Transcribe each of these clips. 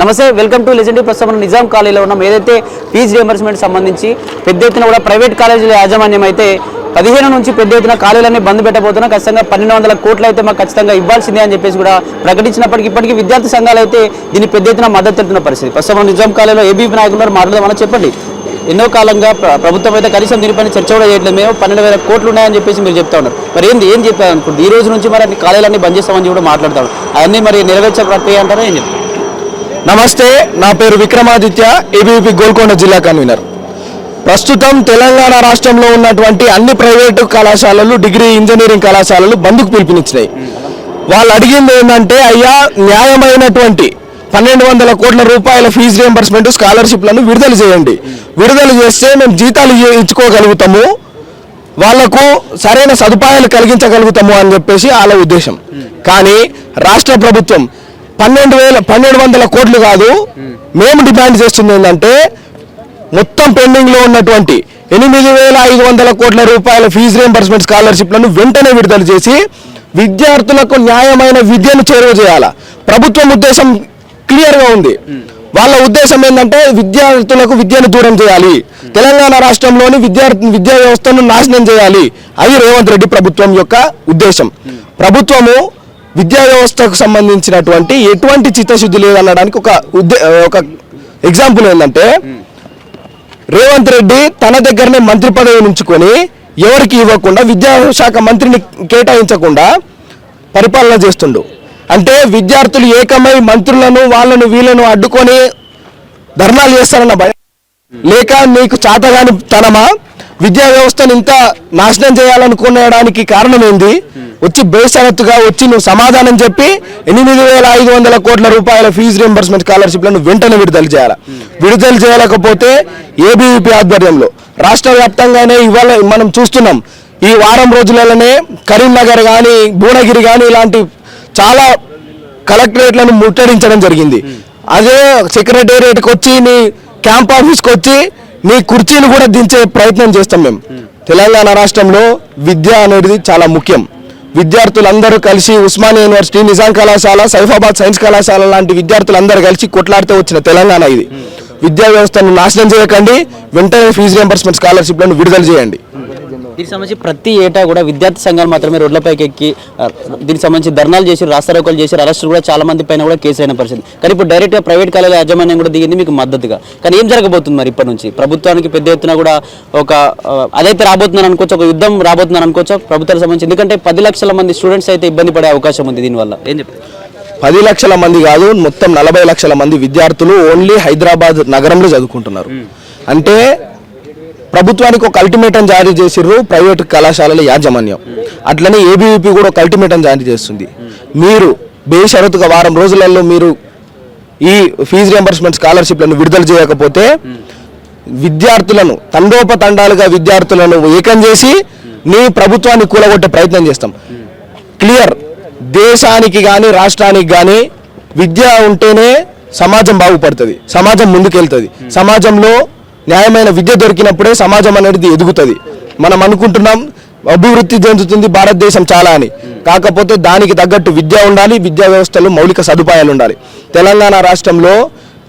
నమస్తే welcome to legendary ప్రస్తుతం నిజాం కాలేజీలో ఉన్నాం. ఏదైతే ఫీజు రియంబర్స్మెంట్ సంబంధించి పెద్ద ఎత్తున కూడా ప్రైవేట్ కాలేజీల యాజమాన్యం అయితే 15 నుంచి పెద్ద ఎత్తున కాలేజీలన్నీ బంద్ పెట్టబోతున్నా ఖచ్చితంగా 1200 కోట్లు అయితే మాకు ఖచ్చితంగా ఇవ్వాల్సిందే అని చెప్పేసి కూడా ప్రకటించినప్పటికీ ఇప్పటికీ విద్యార్థి సంఘాలు అయితే దీన్ని పెద్ద ఎత్తున మద్దతు తెలుపుతున్న పరిస్థితి. ప్రస్తుతం నిజాం కాలేజీలో ఏబీపీ నాయకులు మాట్లాడదామని చెప్పండి. ఎన్నో కాలంగా ప్రభుత్వం అయితే కనీసం దీనిపైన చర్చ కూడా చేయట్లేదు. మేము 12,000 కోట్లు ఉన్నాయని చెప్పేసి మీరు చెప్తా ఉన్నారు. మరి ఏం చెప్పారు అనుకుంటుంది? ఈ రోజు నుంచి మరి అన్ని కాలేజీలన్నీ బంద్ చేస్తామని కూడా మాట్లాడతాం. అవన్నీ మరి నెరవేర్చే ప్రక్రియ అంటారా ఏం చెప్తారు? నమస్తే, నా పేరు విక్రమాదిత్య, ఏబీవీపీ గోల్కొండ జిల్లా కన్వీనర్. ప్రస్తుతం తెలంగాణ రాష్ట్రంలో ఉన్నటువంటి అన్ని ప్రైవేటు కళాశాలలు, డిగ్రీ ఇంజనీరింగ్ కళాశాలలు బంద్కు పిలుపునిచ్చినాయి. వాళ్ళు అడిగింది ఏంటంటే, అయ్యా న్యాయమైనటువంటి 1200 కోట్ల రూపాయల ఫీజు రియంబర్స్మెంట్ స్కాలర్షిప్లను విడుదల చేయండి. విడుదల చేస్తే మేము జీతాలు ఇచ్చుకోగలుగుతాము, వాళ్లకు సరైన సదుపాయాలు కలిగించగలుగుతాము అని చెప్పేసి వాళ్ళ ఉద్దేశం. కానీ రాష్ట్ర ప్రభుత్వం 1200 కోట్లు కాదు, మేము డిమాండ్ చేస్తుంది ఏంటంటే మొత్తం పెండింగ్లో ఉన్నటువంటి 8,500 కోట్ల రూపాయల ఫీజు రియంబర్స్మెంట్ స్కాలర్షిప్లను వెంటనే విడుదల చేసి విద్యార్థులకు న్యాయమైన విద్యను చేరువ చేయాలా. ప్రభుత్వం ఉద్దేశం క్లియర్గా ఉంది. వాళ్ళ ఉద్దేశం ఏంటంటే విద్యార్థులకు విద్యను దూరం చేయాలి, తెలంగాణ రాష్ట్రంలోని విద్యా వ్యవస్థను నాశనం చేయాలి. అది రేవంత్ రెడ్డి ప్రభుత్వం యొక్క ఉద్దేశం. ప్రభుత్వము విద్యా వ్యవస్థకు సంబంధించినటువంటి ఎటువంటి చిత్తశుద్ధి లేదనడానికి ఒక ఎగ్జాంపుల్ ఏంటంటే, రేవంత్ రెడ్డి తన దగ్గరనే మంత్రి పదవి ఉంచుకొని ఎవరికి ఇవ్వకుండా విద్యాశాఖ మంత్రిని కేటాయించకుండా పరిపాలన చేస్తుండు. అంటే విద్యార్థులు ఏకమై మంత్రులను వాళ్ళను వీళ్ళను అడ్డుకొని ధర్నాలు చేస్తారన్న భయం లేక నీకు చాతగాని తనమా? విద్యా వ్యవస్థను ఇంత నాశనం చేయాలనుకునేడానికి కారణం ఏంది? వచ్చి బేషరతుగా వచ్చి నువ్వు సమాధానం చెప్పి 8,500 కోట్ల రూపాయల ఫీజు రియంబర్స్మెంట్ స్కాలర్షిప్లను వెంటనే విడుదల చేయాలి. విడుదల చేయలేకపోతే ఏబీవీపీ ఆధ్వర్యంలో రాష్ట్ర వ్యాప్తంగానే ఇవాళ మనం చూస్తున్నాం. ఈ వారం రోజులలోనే కరీంనగర్ కానీ, భువనగిరి కానీ ఇలాంటి చాలా కలెక్టరేట్లను ముట్టడించడం జరిగింది. అదే సెక్రటేరియట్కి వచ్చి నీ క్యాంప్ ఆఫీస్కి వచ్చి నీ కుర్చీని కూడా దించే ప్రయత్నం చేస్తాం. మేము తెలంగాణ రాష్ట్రంలో విద్య అనేది చాలా ముఖ్యం. విద్యార్థులందరూ కలిసి ఉస్మానియా యూనివర్సిటీ, నిజాం కళాశాల, సైఫాబాద్ సైన్స్ కళాశాల లాంటి విద్యార్థులందరూ కలిసి కొట్లాడితే వచ్చిన తెలంగాణ ఇది. విద్యా వ్యవస్థను నాశనం చేయకండి, వెంటనే ఫీజు రియంబర్స్మెంట్ స్కాలర్షిప్లను విడుదల చేయండి. దీనికి సంబంధించి ప్రతి ఏటా కూడా విద్యార్థి సంఘాలు మాత్రమే రోడ్లపైకి ఎక్కి దీనికి సంబంధించి ధర్నాలు చేసి, రాస్తారోకోలు చేసి, అరెస్టులు కూడా చాలా మంది పైన కూడా కేసు అయిన పరిస్థితి. కానీ ఇప్పుడు డైరెక్ట్గా ప్రైవేట్ కాలేజీ యాజమాన్యం కూడా దిగింది మీకు మద్దతుగా. కానీ ఏం జరగబోతుంది మరి ఇప్పటి నుంచి? ప్రభుత్వానికి పెద్ద ఎత్తున కూడా ఒక అదైతే రాబోతుందని అనుకోవచ్చు, ఒక యుద్ధం రాబోతుందని అనుకోవచ్చు ప్రభుత్వానికి సంబంధించి. ఎందుకంటే 10 లక్షల మంది స్టూడెంట్స్ అయితే ఇబ్బంది పడే అవకాశం ఉంది దీనివల్ల. ఏం చెప్తారు? 10 లక్షల మంది కాదు, మొత్తం 40 లక్షల మంది విద్యార్థులు ఓన్లీ హైదరాబాద్ నగరంలో చదువుకుంటున్నారు. అంటే ప్రభుత్వానికి ఒక అల్టిమేటం జారీ చేసిర్రు ప్రైవేట్ కళాశాలల యాజమాన్యం. అట్లనే ఏబీవీపీ కూడా ఒక అల్టిమేటం జారీ చేస్తుంది. మీరు బేషరతుగా వారం రోజులలో మీరు ఈ ఫీజు రియంబర్స్మెంట్ స్కాలర్షిప్లను విడుదల చేయకపోతే విద్యార్థులను తండోపతండాలుగా విద్యార్థులను ఏకం చేసి నీ ప్రభుత్వాన్ని కూలగొట్టే ప్రయత్నం చేస్తాం. క్లియర్. దేశానికి కానీ రాష్ట్రానికి కానీ విద్య ఉంటేనే సమాజం బాగుపడుతుంది, సమాజం ముందుకెళ్తుంది. సమాజంలో న్యాయమైన విద్య దొరికినప్పుడే సమాజం అనేది ఎదుగుతుంది. మనం అనుకుంటున్నాం అభివృద్ధి చెందుతుంది భారతదేశం చాలా అని. కాకపోతే దానికి తగ్గట్టు విద్య ఉండాలి, విద్యా వ్యవస్థలో మౌలిక సదుపాయాలు ఉండాలి. తెలంగాణ రాష్ట్రంలో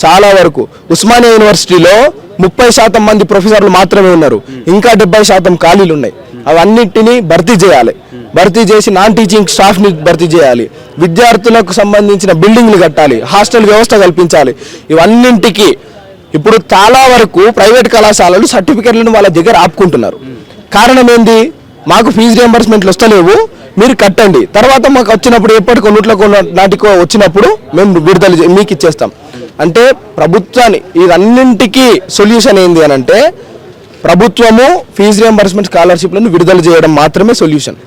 చాలా వరకు ఉస్మానియా యూనివర్సిటీలో 30% మంది ప్రొఫెసర్లు మాత్రమే ఉన్నారు, ఇంకా 70% ఖాళీలు ఉన్నాయి. అవన్నిటినీ భర్తీ చేయాలి. భర్తీ చేసి నాన్ టీచింగ్ స్టాఫ్ని భర్తీ చేయాలి. విద్యార్థులకు సంబంధించిన బిల్డింగ్లు కట్టాలి, హాస్టల్ వ్యవస్థ కల్పించాలి. ఇవన్నింటికి ఇప్పుడు చాలా వరకు ప్రైవేట్ కళాశాలలు సర్టిఫికెట్లను వాళ్ళ దగ్గర ఆపుకుంటున్నారు. కారణం ఏంది? మాకు ఫీజు రియంబర్స్మెంట్లు వస్తలేవు, మీరు కట్టండి, తర్వాత మాకు వచ్చినప్పుడు ఎప్పటికో నాటికో వచ్చినప్పుడు మేము విడుదల మీకు ఇచ్చేస్తాం. అంటే ప్రభుత్వాన్ని ఇదన్నింటికీ సొల్యూషన్ ఏంది అని అంటే ప్రభుత్వము ఫీజు రియంబర్స్మెంట్ స్కాలర్షిప్లను విడుదల చేయడం మాత్రమే సొల్యూషన్.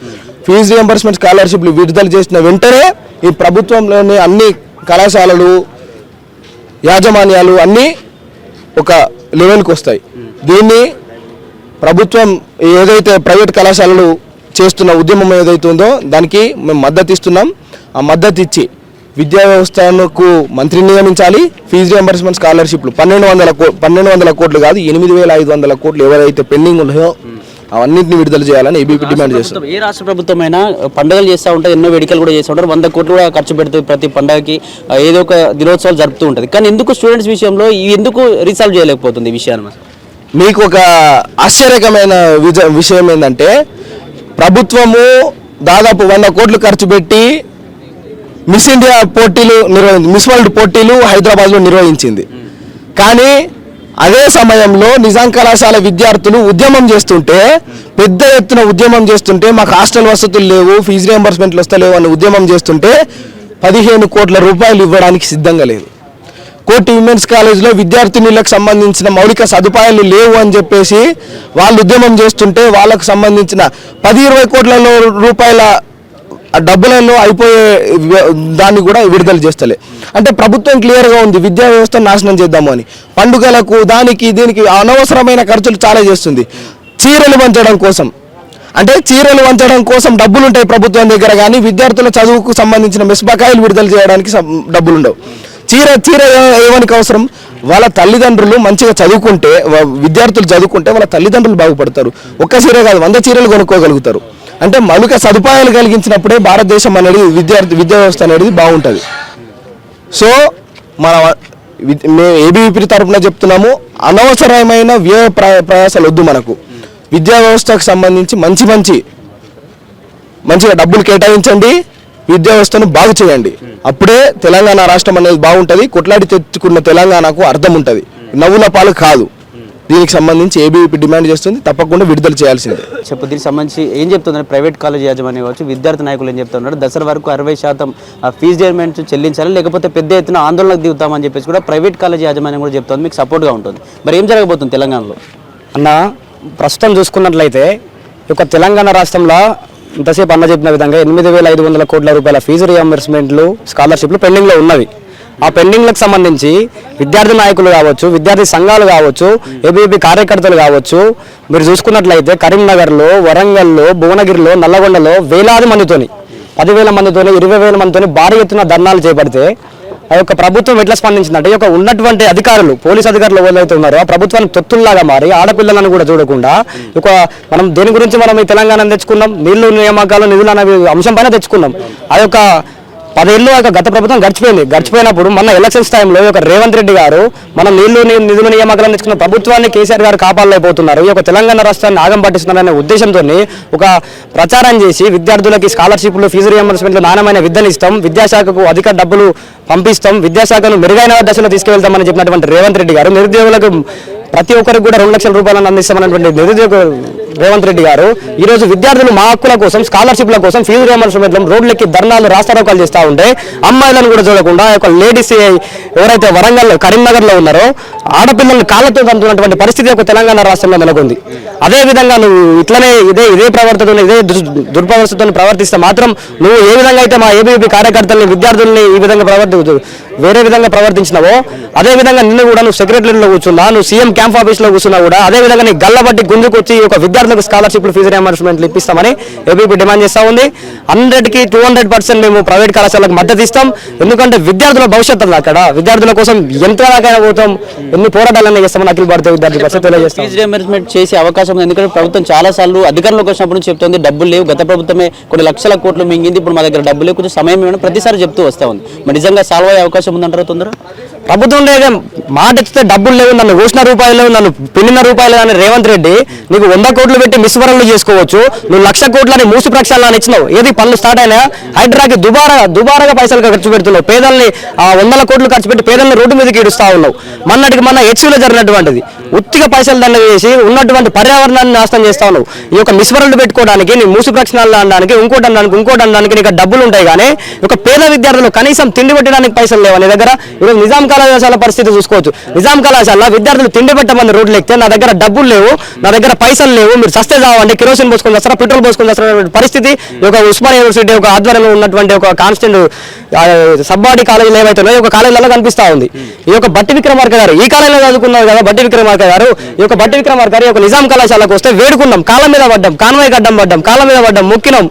ఫీజు రియంబర్స్మెంట్ స్కాలర్షిప్లు విడుదల చేసిన వెంటనే ఈ ప్రభుత్వంలోని అన్ని కళాశాలలు, యాజమాన్యాలు అన్నీ ఒక లెవెల్కి వస్తాయి. దీన్ని ప్రభుత్వం ఏదైతే ప్రైవేట్ కళాశాలలు చేస్తున్న ఉద్యమం ఏదైతే ఉందో దానికి మేము మద్దతు ఇస్తున్నాం. ఆ మద్దతు ఇచ్చి విద్యా వ్యవస్థకు మంత్రిని నియమించాలి. ఫీజు రియంబర్స్మెంట్ స్కాలర్షిప్లు 1200 కోట్లు కాదు, 8,500 కోట్లు ఎవరైతే పెండింగ్ ఉన్నాయో అవన్నింటిని విడుదల చేయాలని ఏబీవీపీ డిమాండ్ చేస్తుంది. ఏ రాష్ట్ర ప్రభుత్వమైనా పండుగలు చేస్తూ ఉంటారు, ఎన్నో వేడుకలు కూడా చేస్తూ ఉంటారు, 100 కోట్లు కూడా ఖర్చు పెడుతుంది ప్రతి పండుగకి, ఏదో ఒక దినోత్సవాలు జరుపుతూ ఉంటుంది. కానీ ఎందుకు స్టూడెంట్స్ విషయంలో ఇవి ఎందుకు రీసాల్వ్ చేయలేకపోతుంది ఈ విషయాన్ని? మీకు ఒక ఆశ్చర్యకరమైన విషయం ఏంటంటే, ప్రభుత్వము దాదాపు 100 కోట్లు ఖర్చు పెట్టి మిస్ ఇండియా పోటీలు మిస్ వరల్డ్ పోటీలు హైదరాబాద్లో నిర్వహించింది. కానీ అదే సమయంలో నిజాం కళాశాల విద్యార్థులు ఉద్యమం చేస్తుంటే, పెద్ద ఎత్తున ఉద్యమం చేస్తుంటే, మాకు హాస్టల్ వసతులు లేవు, ఫీజు రియంబర్స్మెంట్లు వస్తలేవు అని ఉద్యమం చేస్తుంటే 15 కోట్ల రూపాయలు ఇవ్వడానికి సిద్ధంగా లేదు. కోటి విమెన్స్ కాలేజ్లో విద్యార్థినులకు సంబంధించిన మౌలిక సదుపాయాలు లేవు అని చెప్పేసి వాళ్ళు ఉద్యమం చేస్తుంటే, వాళ్ళకు సంబంధించిన 10-20 కోట్ల రూపాయల డబ్బులలో అయిపోయే దాన్ని కూడా విడుదల చేస్తలే. అంటే ప్రభుత్వం క్లియర్గా ఉంది విద్యా వ్యవస్థను నాశనం చేద్దాము అని. పండుగలకు దానికి దీనికి అనవసరమైన ఖర్చులు చాలా చేస్తుంది. చీరలు పంచడం కోసం, అంటే చీరలు వంచడం కోసం డబ్బులు ఉంటాయి ప్రభుత్వం దగ్గర, కానీ విద్యార్థుల చదువుకు సంబంధించిన మెస్ బకాయిలు విడుదల చేయడానికి డబ్బులు ఉండవు. చీర ఏమనికి అవసరం? వాళ్ళ తల్లిదండ్రులు మంచిగా చదువుకుంటే, విద్యార్థులు చదువుకుంటే వాళ్ళ తల్లిదండ్రులు బాగుపడతారు. ఒక్క చీర కాదు 100 చీరలు కొనుక్కోగలుగుతారు. అంటే మౌలిక సదుపాయాలు కలిగించినప్పుడే భారతదేశం అనేది విద్యా వ్యవస్థ అనేది బాగుంటుంది. సో మేము ఏబీవీపీ తరఫున చెప్తున్నాము, అనవసరమైన వ్యయ ప్రయాసాలు వద్దు. మనకు విద్యా వ్యవస్థకు సంబంధించి మంచిగా డబ్బులు కేటాయించండి, విద్యా వ్యవస్థను బాగు చేయండి. అప్పుడే తెలంగాణ రాష్ట్రం అనేది బాగుంటుంది. కొట్లాడి తెచ్చుకున్న తెలంగాణకు అర్థం ఉంటుంది, నవ్వుల పాలు కాదు. దీనికి సంబంధించి ఏబీవీపీ డిమాండ్ చేస్తుంది, తప్పకుండా విడుదల చేయాల్సిందే. దీనికి సంబంధించి ఏం చెప్తున్నారు ప్రైవేట్ కాలేజ్ యాజమాన్యం కావచ్చు, విద్యార్థి నాయకులు ఏం చెప్తున్నారు? దసరా వరకు 60% ఫీజు రియంబర్స్మెంట్ చెల్లించాలి, లేకపోతే పెద్ద ఎత్తున ఆందోళనకు దిగుతామని చెప్పేసి కూడా ప్రైవేట్ కాలేజ్ యాజమాన్యం కూడా చెప్తుంది. మీకు సపోర్ట్గా ఉంటుంది. మరి ఏం జరగబోతుంది తెలంగాణలో? ప్రస్తుతం చూసుకున్నట్లయితే ఒక తెలంగాణ రాష్ట్రంలో ఇంతసేపు అన్న చెప్పిన విధంగా 8,500 కోట్ల రూపాయల ఫీజు రియంబర్స్మెంట్లు, స్కాలర్షిప్లు పెండింగ్లో ఉన్నవి. ఆ పెండింగ్లకు సంబంధించి విద్యార్థి నాయకులు కావచ్చు, విద్యార్థి సంఘాలు కావచ్చు, ఏబీవీపీ కార్యకర్తలు కావచ్చు, మీరు చూసుకున్నట్లయితే కరీంనగర్లో, వరంగల్లో, భువనగిరిలో, నల్లగొండలో వేలాది మందితోని, 10,000 మందితోని, 20,000 మందితోని భారీ ఎత్తున ధర్నాలు చేపడితే ఆ యొక్క ప్రభుత్వం ఎట్లా స్పందించిందంటే, ఈ యొక్క ఉన్నటువంటి అధికారులు, పోలీస్ అధికారులు ఎవరైతే ఉన్నారో ఆ ప్రభుత్వాన్ని తొత్తుల్లాగా మారి ఆడపిల్లలను కూడా చూడకుండా, మనం దేని గురించి మనం ఈ తెలంగాణ తెచ్చుకున్నాం, నీళ్లు నియామకాలు నిధులు అనే అంశం పైన తెచ్చుకున్నాం. ఆ యొక్క 10 ఏళ్ళు గత ప్రభుత్వం గడిచిపోయినప్పుడు మన ఎలక్షన్స్ టైంలో రేవంత్ రెడ్డి గారు మనం నిధుల నియామకాలను తెచ్చుకున్న ప్రభుత్వాన్ని కేసీఆర్ గారు కాపాడలేకపోతున్నారు, ఈ యొక్క తెలంగాణ రాష్ట్రాన్ని ఆగం పట్టిస్తున్నారనే ఉద్దేశంతో ఒక ప్రచారం చేసి విద్యార్థులకి స్కాలర్షిప్లు, ఫీజు రియంబర్స్మెంట్లు, నాణ్యమైన విద్యను ఇస్తాం, విద్యాశాఖకు అధిక డబ్బులు పంపిస్తాం, విద్యాశాఖను మెరుగైన దశలో తీసుకువెళ్తామని చెప్పినటువంటి రేవంత్ రెడ్డి గారు నిరుద్యోగులకు ప్రతి ఒక్కరికి కూడా 2 లక్షల రూపాయలను అందిస్తామన్నటువంటి నిరుద్యోగ రేవంత్ రెడ్డి గారు ఈరోజు విద్యార్థులు మా హక్కుల కోసం, స్కాలర్షిప్ల కోసం ఫీజు రియంబర్స్మెంట్ రోడ్లకి ధర్నాలు, రాస్తారోకాలు చేస్తూ ఉంటే అమ్మాయిలను కూడా చూడకుండా లేడీస్ ఎవరైతే వరంగల్, కరీంనగర్లో ఉన్నారో ఆడపిల్లలు కాళ్ళతో తంతున్నటువంటి పరిస్థితి ఒక తెలంగాణ రాష్ట్రంలో నెలకొంది. అదేవిధంగా నువ్వు ఇట్లనే ఇదే ప్రవర్తనతో, ఇదే దుర్ప్రవర్తనతో ప్రవర్తిస్తే మాత్రం నువ్వు ఏ విధంగా అయితే మా ఏబీవీపీ కార్యకర్తల్ని, విద్యార్థుల్ని ఈ విధంగా వేరే విధంగా ప్రవర్తించినావో, అదేవిధంగా నిన్ను కూడా నువ్వు సెక్రటరీలో కూర్చున్నా, నువ్వు సీఎం క్యాంప్ ఆఫీస్లో కూర్చున్నా కూడా అదేవిధంగా నీ గల్లబట్టి గుంజుకొచ్చి ఒక విద్యార్థులకు స్కాలర్షిప్లు, ఫీజు రియంబర్స్మెంట్లు ఇప్పిస్తామని ఏబీవీపీ డిమాండ్ చేస్తూ ఉంది. 100కి 200% మేము ప్రైవేట్ కళాశాలకు మద్దతు ఇస్తాం. ఎందుకంటే విద్యార్థుల భవిష్యత్తు అక్కడ, విద్యార్థుల కోసం ఎంత దాకైనా పోతాం, ఎన్ని పోరాటాలన్నా చేస్తామని అఖిల భారతీయ విద్యార్థి పరిషత్ తెలియజేస్తాం. ఫీజు రియంబర్స్మెంట్ చేసే అవకాశం ఉంది. ఎందుకంటే ప్రభుత్వం చాలా సార్లు అధికారంలోకి వచ్చినప్పుడు నుంచి చెప్తుంది డబ్బులు లేవు, గత ప్రభుత్వమే కొన్ని లక్షల కోట్లు మింగింది, ఇప్పుడు మా దగ్గర డబ్బులు లేవు, కొంచెం సమయం ఏమైనా ప్రతిసారి చెప్తూ వస్తూ ఉంది. మరి నిజంగా సాల్వ్ అయ్యే అవకాశం ఉందంటారా తొందర? ప్రభుత్వం లేదే మాట ఇస్తే డబ్బులు లేవు, నన్ను కోసిన రూపాయలు లేవు, నన్ను పిన్నిన రూపాయలు అని రేవంత్ రెడ్డి నీకు 100 కోట్లు పెట్టి మిస్ వరల్డ్ చేసుకోవచ్చు, నువ్వు 1,00,000 కోట్లని మూసి ప్రక్షాళన ఇచ్చినావు. ఏది పనులు స్టార్ట్ అయినా హైడ్రాకి దుబారాగా పైసలు ఖర్చు పెడుతున్నావు. పేదల్ని 100 కోట్లు ఖర్చు పెట్టి పేదల్ని రోడ్డు మీదకి ఇడుస్తా ఉన్నావు. మొన్న హెచ్యూలో జరిగినటువంటిది ఉత్తిగా పైసలు దండ వేసి ఉన్నటువంటి పర్యావరణాన్ని నాశనం చేస్తా ఉన్నావు. ఈ యొక్క మిస్ వరల్డ్ పెట్టుకోవడానికి, నీ మూసి ప్రక్షాళన అనడానికి, ఇంకోటి అనడానికి నీకు డబ్బులు ఉంటాయి, కానీ ఒక పేద విద్యార్థులు కనీసం తిండి పెట్టడానికి పైసలు లేవు నీ దగ్గర. ఈరోజు నిజాం కళాశాల పరిస్థితి చూసుకోవచ్చు. నిజాం కళాశాల విద్యార్థులు తిండి పెట్టమని రోడ్లు ఎక్కితే నా దగ్గర డబ్బులు లేవు, నా దగ్గర పైసలు లేవు, మీరు సస్తే చావండి, కిరోసిన్ పోసుకొని వస్తారా, పెట్రోల్ పోసుకొని వస్తారా పరిస్థితి ఈ యొక్క ఉస్మానియా యూనివర్సిటీ ఒక ఆధ్వర్యంలో ఉన్నటువంటి ఒక కాన్స్టెంట్ సబ్బాడీ కాలేజీలు ఏవైతున్నాయో ఈ యొక్క కాలేజీలలో కనిపిస్తా ఉంది. ఈ యొక్క బట్టి విక్రమార్క గారు ఈ కాలేజీలో చదువుకున్నారు కదా, బట్టి విక్రమార్క గారు ఈ యొక్క బట్టి విక్రమార్క గారు ఈ యొక్క నిజాం కళాశాలకు వస్తే వేడుకున్నాం, కాళ్ళ మీద పడ్డాం, కాన్వాయ్ గడ్డం పడ్డాం, కాళ్ళ మీద పడ్డాం, మొక్కినాం,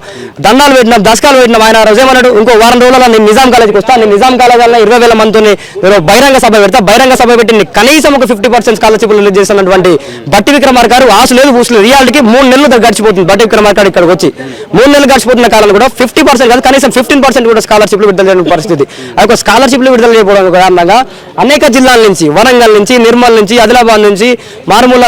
దండాలు పెట్టినాం, దశకాలు పెట్టినాం. ఆయన రోజేమన్నాడు, ఇంకో వారం రోజుల్లో నేను నిజాం కాలేజీకి వస్తాను, నేను నిజాం కళాశాలలో 20,000 మందిని నేను బయట బహిరంగ సభ పెడతా, బహిరంగ సభ పెట్టి కనీసం ఒక 50% స్కాలర్షిప్ రిలీజ్ చేస్తున్నటువంటి బట్టి విక్రమార్క గారు ఆశ లేదు ఊసు లేదు. రియాలిటీకి 3 నెలలు గడిచిపోతుంది. బట్టి విక్రమార్క గారు ఇక్కడికి వచ్చి 3 నెలలు గడిచిపోతున్న కాలంలో కూడా 50% కాదు కనీసం 15% కూడా స్కాలర్షిప్లు విడుదల చేయని పరిస్థితి. ఆ యొక్క స్కాలర్షిప్లు విడుదల చేయకపోవడం కారణంగా అనేక జిల్లాల నుంచి, వరంగల్ నుంచి, నిర్మల్ నుంచి, ఆదిలాబాద్ నుంచి, మారుమూల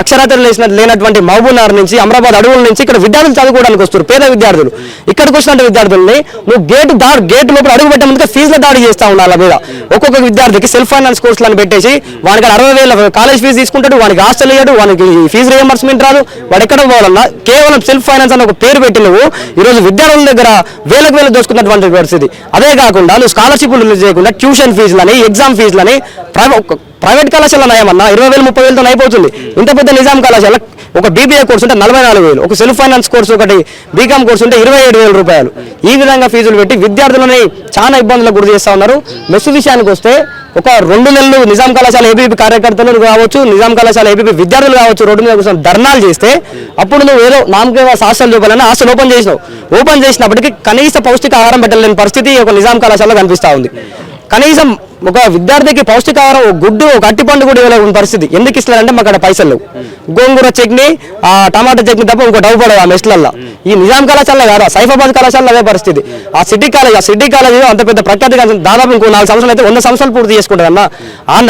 అక్షరాత్యలు లేనటువంటి మహబూబ్నగర్ నుంచి, అమరాబాద్ అడవుల నుంచి ఇక్కడ విద్యార్థులు చదువుకోవడానికి వస్తారు. పేద విద్యార్థులు ఇక్కడికి వచ్చిన విద్యార్థుల్ని నువ్వు గేట్ లోపల అడుగు పెట్టే ముందుగా ఫీజుల దాడి చేస్తా ఉండాలి. వాళ్ళ మీద ఒక్కొక్క విద్యార్థికి సెల్ఫ్ ఫైనాన్స్ కోర్సులను పెట్టేసి వానికి 60,000 కాలేజ్ ఫీజు తీసుకుంటాడు, వానికి హాస్టల్ ఇయ్యాడు, వానికి ఫీజు రియంబర్స్మెంట్ రాదు. వాడు ఎక్కడ పోవాలన్నా కేవలం సెల్ఫ్ ఫైనాన్స్ అని ఒక పేరు పెట్టి నువ్వు ఈరోజు విద్యార్థుల దగ్గర వేలకు దోసుకున్నటువంటి పరిస్థితి. అదే కాకుండా నువ్వు స్కాలర్షిప్లు రిలీజ్ చేయకుండా ట్యూషన్ ఫీజులని, ఎగ్జామ్ ఫీజులని ప్రైవేట్ కళాశాల నయమన్నా 20,000 30,000తో అయిపోతుంది. ఇంత పెద్ద నిజాం కళాశాల ఒక బీబీఏ కోర్సు ఉంటే 44,000, ఒక సెల్ఫ్ ఫైనాన్స్ కోర్సు ఒకటి బీకామ్ కోర్సు ఉంటే 27,000 రూపాయలు. ఈ విధంగా ఫీజులు పెట్టి విద్యార్థులని చాలా ఇబ్బందులకు గురి చేస్తా ఉన్నారు. మెస్సు విషయానికి వస్తే ఒక 2 నెలలు నిజాం కళాశాల ఏబీపీ కార్యకర్తలు కావచ్చు, నిజాం కళాశాల ఏబీపీ విద్యార్థులు కావచ్చు, రోడ్డు మీద కోసం ధర్నాలు చేస్తే అప్పుడు నువ్వు ఏదో నామకేవ హాస్టల్ చూపాలని హాస్టల్ ఓపెన్ చేసినావు. ఓపెన్ చేసినప్పటికీ కనీస పౌష్టికాహారం పెట్టలేని పరిస్థితి ఒక నిజాం కళాశాలలో కనిపిస్తూ ఉంది. కనీసం ఒక విద్యార్థికి పౌష్టికాహారం, ఒక గుడ్డు, ఒక అట్టిపండు కూడా ఇవ్వలేని పరిస్థితి. ఎందుకు ఇస్తున్నారంటే మాకు అక్కడ పైసలు లేవు. గోంగూర చట్నీ, టమాటా చట్నీ తప్ప ఇంకో డబ్బు పడవు ఆ మెస్లల్లో. ఈ నిజాం కళాశాల కాదు, సైఫాబాద్ కళాశాలలో అదే పరిస్థితి. ఆ సిటీ కాలేజ్ అంత పెద్ద ప్రఖ్యాతి దాదాపు ఇంకో 4 సంవత్సరాలు అయితే 100 సంవత్సరాలు పూర్తి చేసుకుంటారన్న.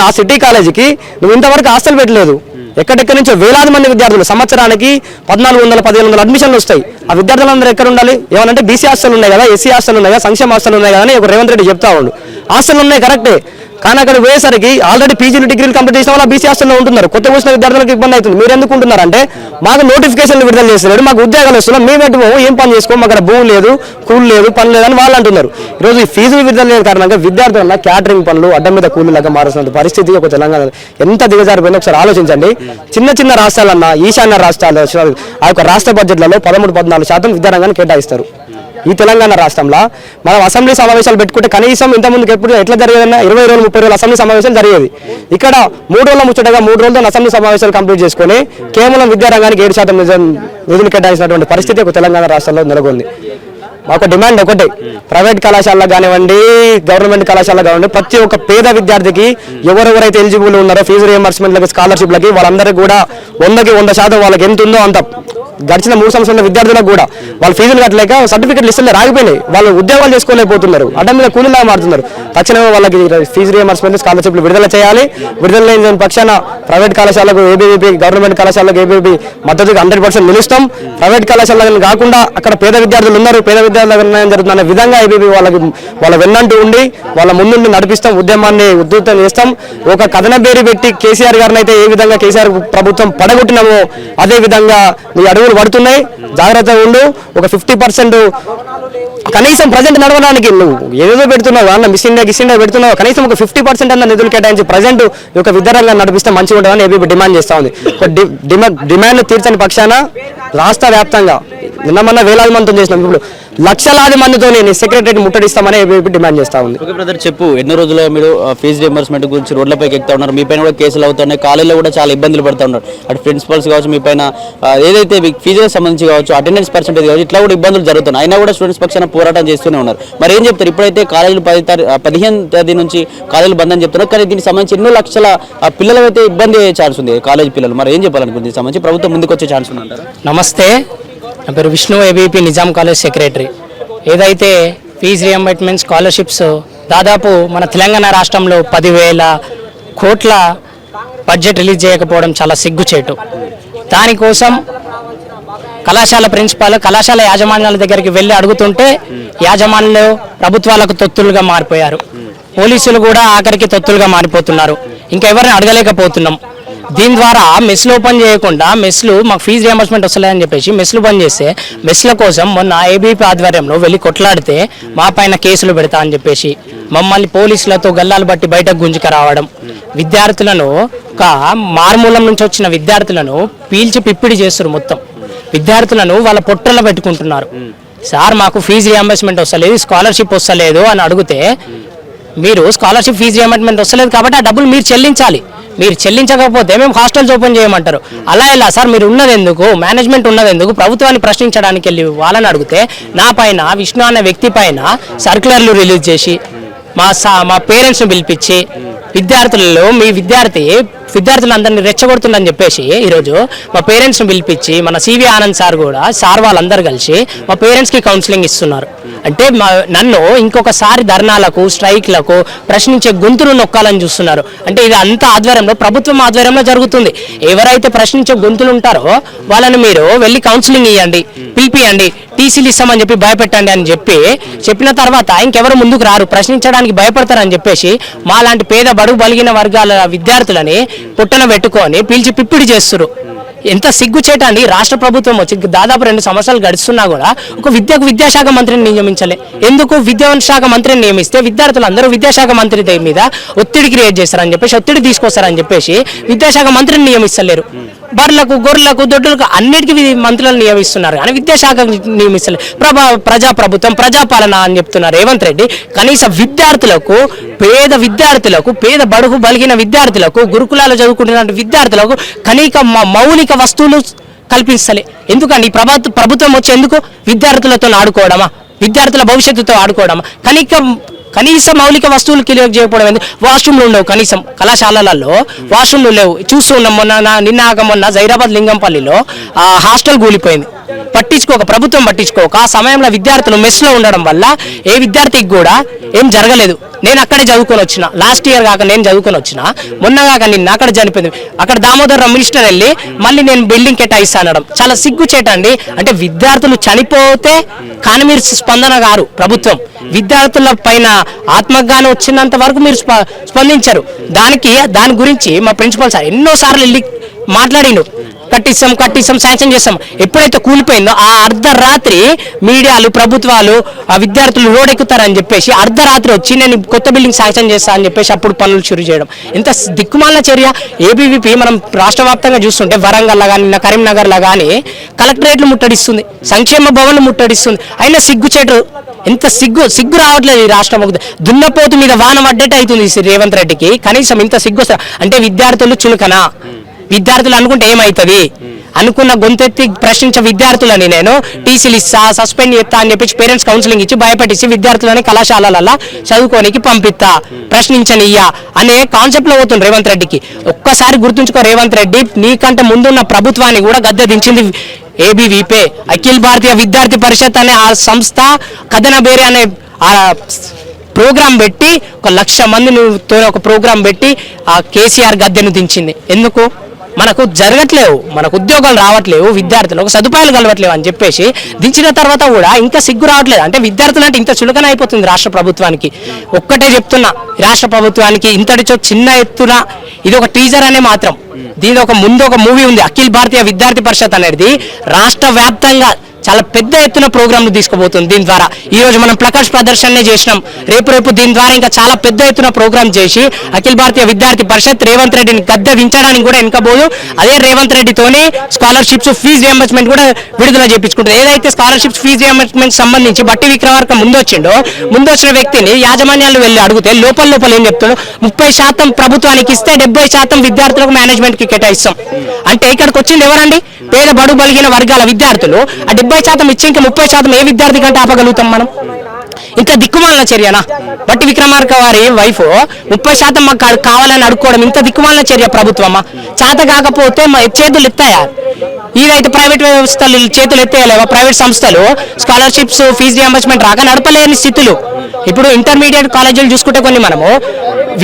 ఆ సిటీ కాలేజీకి నువ్వు ఇంతవరకు హాస్టల్ పెట్టలేదు. ఎక్కడెక్కడి నుంచో వేలాది మంది విద్యార్థులు సంవత్సరానికి 1,400 1,500 అడ్మిషన్లు వస్తాయి. ఆ విద్యార్థులందరూ ఎక్కడ ఉండాలి? ఏమనంటే బీసీ హాస్టల్ ఉన్నాయి కదా, ఎస్సీ హాస్టల్ ఉన్నాయి కదా, సంక్షేమ హాస్టల్ ఉన్నాయి కదా అని ఒక రేవంత్ రెడ్డి చెప్తా ఉండు. హాస్టల్ ఉన్నాయి కరెక్టే, కానీ అక్కడ పోయేసరికి ఆల్రెడీ పీజీలు డిగ్రీలు కంప్లీట్ చేసిన వాళ్ళు బీసీ హాస్టల్లో ఉంటున్నారు. కొత్త వచ్చిన విద్యార్థులకు ఇబ్బంది అవుతుంది. మీరు ఎందుకు ఉంటున్నారంటే మాకు నోటిఫికేషన్లు విడుదల చేస్తున్నారు, మాకు ఉద్యోగాలు వస్తున్నాం, మేము ఎటు ఏం పని చేసుకో, మాకు అక్కడ భూమి లేదు, కూలి లేదు, పని లేదని వాళ్ళు అంటున్నారు. ఈరోజు ఈ ఫీజులు విడుదల లేని కారణంగా విద్యార్థులన్నా క్యాటరింగ్ పనులు అడ్డం మీద కూలీలాగా మారుతున్న పరిస్థితి ఒక తెలంగాణ ఎంత దిగజారిపోయిందో ఒకసారి ఆలోచించండి. చిన్న చిన్న రాష్ట్రాలన్నా, ఈశాన్య రాష్ట్రాలు ఆ యొక్క రాష్ట్ర బడ్జెట్లలో 13-14% విద్యారంగాన్ని కేటాయిస్తారు. ఈ తెలంగాణ రాష్ట్రంలో మనం అసెంబ్లీ సమావేశాలు పెట్టుకుంటే కనీసం ఇంతకుముందు ఎప్పుడు ఎట్లా జరిగేదన్నా 20 రోజులు 30 రోజులు అసెంబ్లీ సమావేశాలు జరిగేది. ఇక్కడ 3 రోజుల ముచ్చటగా 3 రోజులతో అసెంబ్లీ సమావేశాలు కంప్లీట్ చేసుకుని కేవలం విద్యారంగానికి 7% నిధులు కేటాయించినటువంటి పరిస్థితి ఒక తెలంగాణ రాష్ట్రంలో నెలకొంది. మాకు డిమాండ్ ఒకటే, ప్రైవేట్ కళాశాలలో కానివ్వండి, గవర్నమెంట్ కళాశాలలో కానివ్వండి, ప్రతి ఒక్క పేద విద్యార్థికి ఎవరెవరైతే ఎలిజిబుల్ ఉన్నారో ఫీజు రియంబర్స్మెంట్లకి, స్కాలర్షిప్లకి వాళ్ళందరికీ కూడా 100% వాళ్ళకి ఎంత ఉందో అంత గడిచిన 3 సంవత్సరాల విద్యార్థులకు కూడా వాళ్ళు ఫీజులు కట్టలేక సర్టిఫికెట్లు ఇస్తే రాగిపోయినాయి. వాళ్ళు ఉద్యోగాలు చేసుకోలేకపోతున్నారు, అడ్డం మీద కూలీలా మారుతున్నారు. తక్షణమే వాళ్ళకి ఫీజు రియంబర్స్మెంట్, స్కాలర్షిప్లు విడుదల చేయాలి. విడుదల లేని పక్షాన ప్రైవేట్ కళాశాలకు ఏబీవీపీ, గవర్నమెంట్ కళాశాలకు ఏబీవీపీ మద్దతుగా 100% నిలుస్తాం. ప్రైవేట్ కళాశాలను కాకుండా అక్కడ పేద విద్యార్థులు ఉన్నారు, పేద విద్యార్థులకు న్యాయం జరుగుతున్న విధంగా ఏబీవీ వాళ్ళ వెన్నంటూ ఉండి వాళ్ళ ముందుండి నడిపిస్తాం. ఉద్యమాన్ని ఉధృతం చేస్తాం. ఒక కథన పేరు పెట్టి కేసీఆర్ గారిని అయితే ఏ విధంగా కేసీఆర్ ప్రభుత్వం పడగొట్టినామో అదే విధంగా నీ అడుగులు పడుతున్నాయి. జాగ్రత్తగా ఉండు. ఒక 50% కనీసం ప్రజెంట్ నడవడానికి నువ్వు ఏదేదో పెడుతున్నావు అన్న మిస్ ఇండియా పెడుతున్నావు, కనీసం ఒక 50% అన్న నిధులు కేటాయించి ప్రజెంట్ ఈ యొక్క విద్యారంగాన్ని నడిపిస్తే మంచిగా ఉంటుందని ఏబీపీ డిమాండ్ చేస్తూ ఉంది. డిమాండ్లు తీర్చని పక్షాన రాష్ట్ర వ్యాప్తంగా నిన్న వేలాది మందితో చేసినాం, ఇప్పుడు లక్షలాది మందితో సెక్రటరీ ముట్టడిస్తామని ఏబీపీ డిమాండ్ చేస్తా ఉంది. ఓకే బ్రదర్, చెప్పు, ఎన్నో రోజులు మీరు ఫీజు రియంబర్స్మెంట్ గురించి రోడ్లపైకి ఎక్కుతా ఉన్నారు, మీ పైన కూడా కేసులు అవుతున్నాయి, కాలేజీలో కూడా చాలా ఇబ్బందులు పడుతూ ఉన్నారు. అటు ప్రిన్సిపల్స్ కావచ్చు, మీ పైన ఏదైతే ఫీజులకు సంబంధించి కావచ్చు, అటెండెన్స్ పర్సెంటేజ్ కావచ్చు, ఇట్లా కూడా ఇబ్బందులు జరుగుతున్నాయి. అయినా కూడా స్టూడెంట్స్ పక్షాన పోరాటం చేస్తూనే ఉన్నారు. మరి ఏం చెప్తారు? ఇప్పుడైతే కాలేజీలు 15వ తేదీ నుంచి కాలేజీలు బంద్ అని చెప్తున్నారు, కానీ దీనికి సంబంధించి ఎన్నో లక్షల పిల్లలు అయితే ఇబ్బంది అయ్యే ఛాన్స్ ఉంది. కాలేజీ పిల్లలు మరి ఏం చెప్పాలనుకుంది దీనికి సంబంధించి ప్రభుత్వం ముందుకు వచ్చే ఛాన్స్ ఉందంటారు? నమస్తే, నా పేరు Vishnu, ABP Nizam college secretary. ఏదైతే ఫీజు రియంబర్స్మెంట్ స్కాలర్షిప్స్ దాదాపు మన తెలంగాణ రాష్ట్రంలో 10,000 కోట్ల బడ్జెట్ రిలీజ్ చేయకపోవడం చాలా సిగ్గుచేటు. దానికోసం కళాశాల ప్రిన్సిపాల్, కళాశాల యాజమాన్యాల దగ్గరికి వెళ్ళి అడుగుతుంటే యాజమాన్యాలు ప్రభుత్వాలకు తొత్తులుగా మారిపోయారు. పోలీసులు కూడా ఆఖరికి తొత్తులుగా మారిపోతున్నారు. ఇంకా ఎవరిని అడగలేకపోతున్నాం. దీని ద్వారా మెస్లు ఓపెన్ చేయకుండా మెస్లు మాకు ఫీజు రియంబర్స్మెంట్ వస్తలేదని చెప్పేసి మెస్లు బంద్ చేస్తే మెస్ల కోసం మొన్న ఏబీపీ ఆధ్వర్యంలో వెళ్ళి కొట్లాడితే మా పైన కేసులు పెడతా అని చెప్పేసి మమ్మల్ని పోలీసులతో గల్లాలు బట్టి బయటకు గుంజుక రావడం, విద్యార్థులను ఒక మారుమూలం నుంచి వచ్చిన విద్యార్థులను పీల్చి పిప్పిడి చేస్తారు. మొత్తం విద్యార్థులను వాళ్ళ పొట్టల్లో పెట్టుకుంటున్నారు. సార్ మాకు ఫీజు రియంబర్స్మెంట్ వస్తలేదు, స్కాలర్షిప్ వస్తలేదు అని అడిగితే మీరు స్కాలర్షిప్ ఫీజు రియంబర్స్మెంట్ వస్తలేదు కాబట్టి ఆ డబ్బులు మీరు చెల్లించాలి, మీరు చెల్లించకపోతే మేము హాస్టల్స్ ఓపెన్ చేయమంటారు. అలా ఎలా సార్, మీరు ఉన్నది ఎందుకు, మేనేజ్మెంట్ ఉన్నది ఎందుకు, ప్రభుత్వాన్ని ప్రశ్నించడానికి వెళ్ళి వాళ్ళని అడిగితే నా పైన విష్ణు అనే వ్యక్తి పైన సర్క్యులర్లు రిలీజ్ చేసి మా పేరెంట్స్ని పిలిపించి విద్యార్థులలో మీ విద్యార్థులందరినీ రెచ్చగొడుతుందని చెప్పేసి ఈరోజు మా పేరెంట్స్ని పిలిపించి మన సివి ఆనంద్ సార్ కూడా సార్ వాళ్ళందరూ కలిసి మా పేరెంట్స్కి కౌన్సిలింగ్ ఇస్తున్నారు. అంటే నన్ను ఇంకొకసారి ధర్నాలకు స్ట్రైక్లకు ప్రశ్నించే గొంతులు నొక్కాలని చూస్తున్నారు. అంటే ఇది అంతా ఆధ్వర్యంలో ప్రభుత్వం ఆధ్వర్యంలో జరుగుతుంది. ఎవరైతే ప్రశ్నించే గొంతులు ఉంటారో వాళ్ళని మీరు వెళ్ళి కౌన్సిలింగ్ ఇవ్వండి, పిలిపియండి, టీసీలు ఇస్తామని చెప్పి భయపెట్టండి అని చెప్పిన తర్వాత ఇంకెవరు ముందుకు రారు, ప్రశ్నించడానికి భయపడతారని చెప్పేసి మా లాంటి పేద బడుగు బలిగిన వర్గాల విద్యార్థులని పుట్టన పెట్టుకొని పిలిచి పిప్పిడి చేస్తున్నారు. ఎంత సిగ్గుచేటండి. రాష్ట్ర ప్రభుత్వం వచ్చి దాదాపు 2 సంవత్సరాలు గడుస్తున్నా కూడా ఒక విద్యాశాఖ మంత్రిని నియమించలే. ఎందుకు? విద్యాశాఖ మంత్రిని నియమిస్తే విద్యార్థులందరూ విద్యాశాఖ మంత్రి మీద ఒత్తిడి క్రియేట్ చేస్తారని చెప్పేసి, ఒత్తిడి తీసుకొస్తారని చెప్పేసి విద్యాశాఖ మంత్రిని నియమిస్తలేరు. బర్లకు, గొర్రెలకు, దొడ్డులకు అన్నిటికీ మంత్రులను నియమిస్తున్నారు కానీ విద్యాశాఖ నియమిస్తలేరు. ప్రజాప్రభుత్వం, ప్రజాపాలన అని చెప్తున్నారు రేవంత్ రెడ్డి. కనీసం పేద బడుగు బలిగిన విద్యార్థులకు, గురుకులాలు చదువుకుంటున్న విద్యార్థులకు కనీక మౌలిక వస్తువులు కల్పిస్తలే. ఎందుకండి ప్రభుత్వం వచ్చి ఎందుకు విద్యార్థులతో ఆడుకోవడమా, విద్యార్థుల భవిష్యత్తుతో ఆడుకోవడమా? కనీస మౌలిక వస్తువులు క్లియర్ చేయకపోవడం ఎందుకు? వాష్రూమ్లు ఉండవు, కనీసం కళాశాలలలో వాష్రూమ్లు లేవు. చూస్తూ ఉన్నాం మొన్న జైరాబాద్ లింగంపల్లిలో హాస్టల్ కూలిపోయింది. ప్రభుత్వం పట్టించుకోక ఆ సమయంలో విద్యార్థులు మెస్లో ఉండడం వల్ల ఏ విద్యార్థికి కూడా ఏం జరగలేదు. నేను అక్కడే చదువుకొని వచ్చిన, లాస్ట్ ఇయర్ కాక నేను చదువుకొని వచ్చిన, మొన్న కాక నిన్న అక్కడ చనిపోయింది. అక్కడ దామోదర్ మినిస్టర్ వెళ్ళి మళ్ళీ నేను బిల్డింగ్ కేటాయిస్తా అనడం చాలా సిగ్గుచేటండి. అంటే విద్యార్థులు చనిపోతే కానీ మీరు స్పందన గారు ప్రభుత్వం, విద్యార్థుల పైన ఆత్మజ్ఞానం వచ్చినంత వరకు మీరు స్పందించారు. దాని గురించి మా ప్రిన్సిపల్ సార్ ఎన్నోసార్లు వెళ్ళి మాట్లాడిండు. కట్టిస్తాం శాంక్షన్ చేస్తాం. ఎప్పుడైతే కూలిపోయిందో ఆ అర్ధరాత్రి మీడియాలు, ప్రభుత్వాలు, ఆ విద్యార్థులు రోడ్ ఎక్కుతారని చెప్పేసి అర్ధరాత్రి వచ్చి నేను కొత్త బిల్డింగ్ శాంక్షన్ చేస్తా అని చెప్పేసి అప్పుడు పనులు షురు చేయడం ఎంత దిక్కుమాలిన చర్య. ఏబీవీపీ మనం రాష్ట్ర వ్యాప్తంగా చూస్తుంటే వరంగల్లో కానీ కరీంనగర్లో కానీ కలెక్టరేట్లు ముట్టడిస్తుంది, సంక్షేమ భవన్లు ముట్టడిస్తుంది. అయినా సిగ్గుచేటు. ఎంత సిగ్గు రావట్లేదు ఈ రాష్ట్రం. దున్నపోతు మీద వాన పడ్డట్టు అవుతుంది రేవంత్ రెడ్డికి. కనీసం ఇంత సిగ్గు వస్తా అంటే విద్యార్థులు చులకనా? విద్యార్థులు అనుకుంటే ఏమవుతుంది? అనుకున్న గొంతెత్తి ప్రశ్నించే విద్యార్థులని నేను టీసీలు ఇస్తా, సస్పెండ్ చేస్తా అని చెప్పి పేరెంట్స్ కౌన్సిలింగ్ ఇచ్చి భయపెట్టేసి విద్యార్థులని కళాశాలలలో చదువుకోనికి పంపిస్తా, ప్రశ్నించనియ్యా అనే కాన్సెప్ట్ లో పోతుంది రేవంత్ రెడ్డికి. ఒక్కసారి గుర్తుంచుకో రేవంత్ రెడ్డి, నీకంటే ముందున్న ప్రభుత్వాన్ని కూడా గద్దె దించింది ఏబీవీపీ, అఖిల భారతీయ విద్యార్థి పరిషత్ అనే ఆ సంస్థ కథన బేరే అనే ప్రోగ్రాం పెట్టి 1,00,000 మందితో ఒక ప్రోగ్రాం పెట్టి ఆ కేసీఆర్ గద్దెను దించింది. ఎందుకు? మనకు జరగట్లేవు, మనకు ఉద్యోగాలు రావట్లేవు, విద్యార్థులకు సదుపాయాలు కలవట్లేవు అని చెప్పేసి దించిన తర్వాత కూడా ఇంకా సిగ్గు రావట్లేదు. అంటే విద్యార్థులు అంటే ఇంత చులకన అయిపోతుంది రాష్ట్ర ప్రభుత్వానికి. ఒక్కటే చెప్తున్నా, రాష్ట్ర ప్రభుత్వానికి ఇంతటిచో చిన్న ఎత్తున ఇది ఒక టీజర్ అనే మాత్రం. దీని ముందు ఒక మూవీ ఉంది, అఖిల భారతీయ విద్యార్థి పరిషత్ అనేది రాష్ట్ర వ్యాప్తంగా చాలా పెద్ద ఎత్తున ప్రోగ్రాంలు తీసుకుపోతుంది. దీని ద్వారా ఈ రోజు మనం ప్లకార్డ్స్ ప్రదర్శననే చేసినాం. రేపు దీని ద్వారా ఇంకా చాలా పెద్ద ఎత్తున ప్రోగ్రాం చేసి అఖిల భారతీయ విద్యార్థి పరిషత్ రేవంత్ రెడ్డిని గద్దె దించడానికి కూడా వెనకబోదు. అదే రేవంత్ రెడ్డితోనే స్కాలర్షిప్స్, ఫీజు రియంబర్స్మెంట్ కూడా విడుదల చేయించుకుంటుంది. ఏదైతే స్కాలర్షిప్స్, ఫీజు రియంబర్స్మెంట్ సంబంధించి బట్టి విక్రమార్క ముందు వచ్చిన వ్యక్తిని యాజమాన్యాలు వెళ్ళి అడిగితే లోపల ఏం చెప్తాడు? 30% ప్రభుత్వానికి ఇస్తే 70% విద్యార్థులకు మేనేజ్మెంట్ కి కేటాయిస్తాం. అంటే ఇక్కడికి వచ్చింది ఎవరండి? పేద బడుగు బలిగిన వర్గాల విద్యార్థులు. ఆ 70% ఇచ్చి ఇంకా 30% ఏ విద్యార్థి కంటే ఆపగలుగుతాం మనం? ఇంత దిక్కుమాలిన చర్యనా? బట్టి విక్రమార్క వారి వైఫ్ 30% మాకు కావాలని అడుక్కోవడం ఇంత దిక్కుమాలిన చర్య ప్రభుత్వమా? చేత కాకపోతే మా చేతులు ఎత్తాయా? ఇదైతే ప్రైవేట్ వ్యవస్థలు చేతులు ఎత్తేయలేవా? ప్రైవేట్ సంస్థలు స్కాలర్షిప్స్, ఫీజు రియంబర్స్మెంట్ రాక నడపలేని స్థితులు. ఇప్పుడు ఇంటర్మీడియట్ కాలేజీలు చూసుకుంటే కొన్ని మనము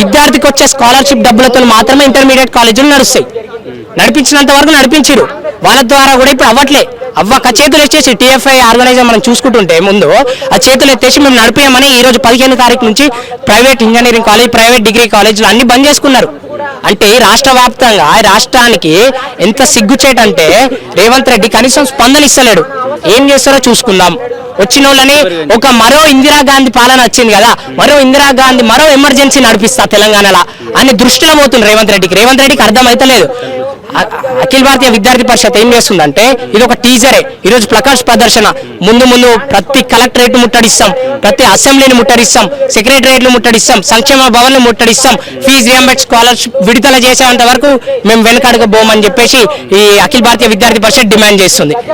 విద్యార్థికి వచ్చే స్కాలర్షిప్ డబ్బులతో మాత్రమే ఇంటర్మీడియట్ కాలేజీలు నడుస్తాయి. నడిపించినంత వరకు నడిపించారు, వాళ్ళ ద్వారా కూడా ఇప్పుడు అవ్వట్లే. చేతులు ఎత్తేసి టీఎఫ్ఐ ఆర్గనైజర్ మనం చూసుకుంటుంటే ముందు ఆ చేతులు ఎత్తేసి మేము నడిపామని ఈ రోజు 15వ తారీఖు నుంచి private engineering college, private degree కాలేజీలు అన్ని బంద్ చేసుకున్నారు. అంటే రాష్ట్ర వ్యాప్తంగా రాష్ట్రానికి ఎంత సిగ్గుచేటంటే రేవంత్ రెడ్డి కనీసం స్పందన ఇస్తలేడు. ఏం చేస్తారో చూసుకుందాం. వచ్చిన వాళ్ళని మరో ఇందిరాగాంధీ పాలన వచ్చింది కదా, మరో ఎమర్జెన్సీ నడిపిస్తా తెలంగాణలో అని దృష్టిలో పోతుంది రేవంత్ రెడ్డికి అర్థమైతలేదు. అఖిల భారతీయ విద్యార్థి పరిషత్ ఏం చేస్తుందంటే ఇది ఒక టీజరే. ఈరోజు ప్లకార్డ్స్ ప్రదర్శన ముందు ప్రతి కలెక్టరేట్ ముట్టడిస్తాం, ప్రతి అసెంబ్లీని ముట్టడిస్తాం, సెక్రటరియట్లు ముట్టడిస్తాం, సంక్షేమ భవన్లు ముట్టడిస్తాం, ఫీజు రియంబర్స్మెంట్ స్కాలర్షిప్ విడుదల చేసేంత వరకు మేము వెనకడగబోమని చెప్పేసి ఈ అఖిల భారతీయ విద్యార్థి పరిషత్ డిమాండ్ చేస్తుంది.